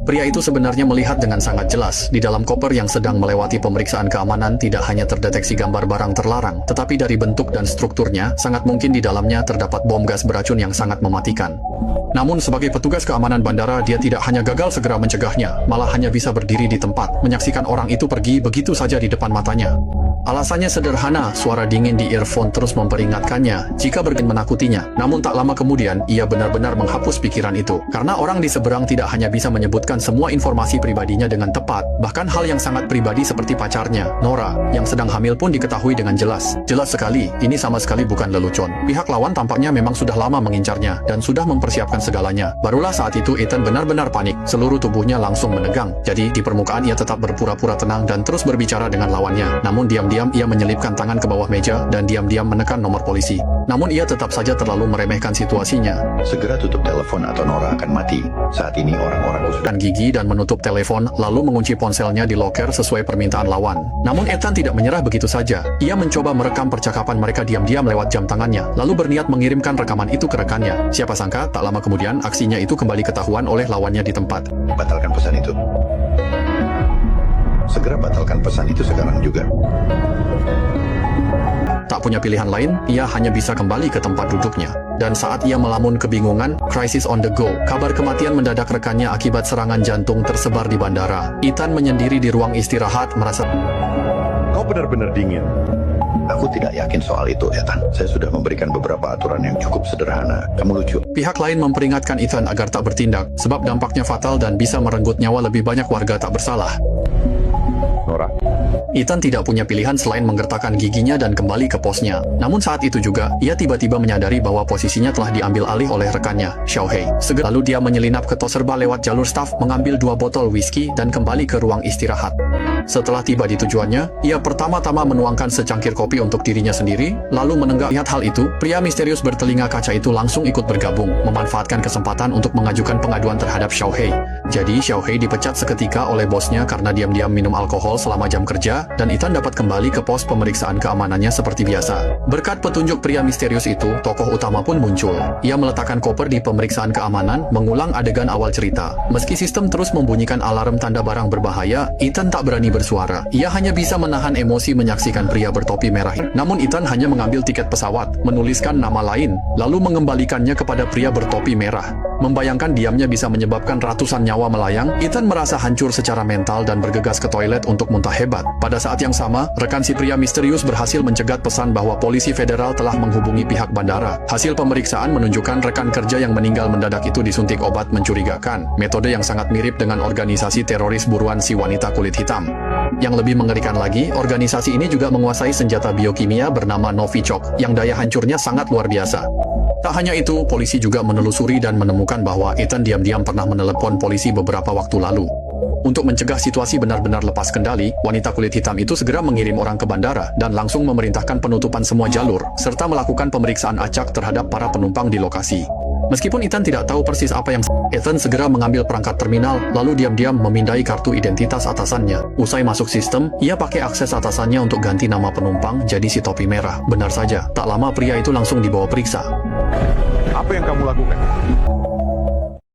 Pria itu sebenarnya melihat dengan sangat jelas, di dalam koper yang sedang melewati pemeriksaan keamanan tidak hanya terdeteksi gambar barang terlarang, tetapi dari bentuk dan strukturnya, sangat mungkin di dalamnya terdapat bom gas beracun yang sangat mematikan. Namun sebagai petugas keamanan bandara, dia tidak hanya gagal segera mencegahnya, malah hanya bisa berdiri di tempat, menyaksikan orang itu pergi begitu saja di depan matanya. Alasannya sederhana, suara dingin di earphone terus memperingatkannya jika bergen menakutinya. Namun tak lama kemudian, ia benar-benar menghapus pikiran itu. Karena orang di seberang tidak hanya bisa menyebutkan semua informasi pribadinya dengan tepat, bahkan hal yang sangat pribadi seperti pacarnya, Nora, yang sedang hamil pun diketahui dengan jelas. Jelas sekali, ini sama sekali bukan lelucon. Pihak lawan tampaknya memang sudah lama mengincarnya, dan sudah mempersiapkan segalanya. Barulah saat itu Ethan benar-benar panik, seluruh tubuhnya langsung menegang. Jadi di permukaan ia tetap berpura-pura tenang dan terus berbicara dengan lawannya. Namun diam-diam ia menyelipkan tangan ke bawah meja dan diam-diam menekan nomor polisi. Namun ia tetap saja terlalu meremehkan situasinya. Segera tutup telepon atau Nora akan mati. Saat ini orang-orang sudah Gigi dan menutup telepon, lalu mengunci ponselnya di loker sesuai permintaan lawan. Namun Ethan tidak menyerah begitu saja. Ia mencoba merekam percakapan mereka diam-diam lewat jam tangannya, lalu berniat mengirimkan rekaman itu ke rekannya. Siapa sangka, tak lama kemudian aksinya itu kembali ketahuan oleh lawannya di tempat. batalkan pesan itu. Segera batalkan pesan itu sekarang juga. Tak punya pilihan lain, ia hanya bisa kembali ke tempat duduknya. Dan saat ia melamun kebingungan, crisis on the go, kabar kematian mendadak rekannya akibat serangan jantung tersebar di bandara. Ethan menyendiri di ruang istirahat merasa, Kau benar-benar dingin. Aku tidak yakin soal itu, Ethan. Saya sudah memberikan beberapa aturan yang cukup sederhana. Kamu lucu. pihak lain memperingatkan Ethan agar tak bertindak, sebab dampaknya fatal dan bisa merenggut nyawa lebih banyak warga tak bersalah. Nora, Ethan tidak punya pilihan selain menggertakkan giginya dan kembali ke posnya. Namun saat itu juga, ia tiba-tiba menyadari bahwa posisinya telah diambil alih oleh rekannya, Xiaohei. Segera lalu dia menyelinap ke tos serba lewat jalur staf, mengambil 2 botol whisky dan kembali ke ruang istirahat. Setelah tiba di tujuannya, ia pertama-tama menuangkan secangkir kopi untuk dirinya sendiri, lalu menenggak. Lihat hal itu, pria misterius bertelinga kaca itu langsung ikut bergabung, memanfaatkan kesempatan untuk mengajukan pengaduan terhadap Xiaohei. Jadi, Xiaohei dipecat seketika oleh bosnya karena diam-diam minum alkohol selama jam kerja, dan Ethan dapat kembali ke pos pemeriksaan keamanannya seperti biasa. Berkat petunjuk pria misterius itu, tokoh utama pun muncul. Ia meletakkan koper di pemeriksaan keamanan, mengulang adegan awal cerita. Meski sistem terus membunyikan alarm tanda barang berbahaya, Ethan tak berani bersuara. Ia hanya bisa menahan emosi menyaksikan pria bertopi merah. Namun Ethan hanya mengambil tiket pesawat, menuliskan nama lain, lalu mengembalikannya kepada pria bertopi merah. Membayangkan diamnya bisa menyebabkan ratusan nyawa melayang, Ethan merasa hancur secara mental dan bergegas ke toilet untuk muntah hebat. Pada saat yang sama, rekan si pria misterius berhasil mencegat pesan bahwa polisi federal telah menghubungi pihak bandara. Hasil pemeriksaan menunjukkan rekan kerja yang meninggal mendadak itu disuntik obat mencurigakan, metode yang sangat mirip dengan organisasi teroris buruan si wanita kulit hitam. Yang lebih mengerikan lagi, organisasi ini juga menguasai senjata biokimia bernama Novichok, yang daya hancurnya sangat luar biasa. Tak hanya itu, polisi juga menelusuri dan menemukan bahwa Ethan diam-diam pernah menelepon polisi beberapa waktu lalu. Untuk mencegah situasi benar-benar lepas kendali, wanita kulit hitam itu segera mengirim orang ke bandara dan langsung memerintahkan penutupan semua jalur, serta melakukan pemeriksaan acak terhadap para penumpang di lokasi. Meskipun Ethan tidak tahu persis apa yang Ethan segera mengambil perangkat terminal, lalu diam-diam memindai kartu identitas atasannya. Usai masuk sistem, ia pakai akses atasannya untuk ganti nama penumpang jadi si topi merah. Benar saja, tak lama pria itu langsung dibawa periksa. apa yang kamu lakukan?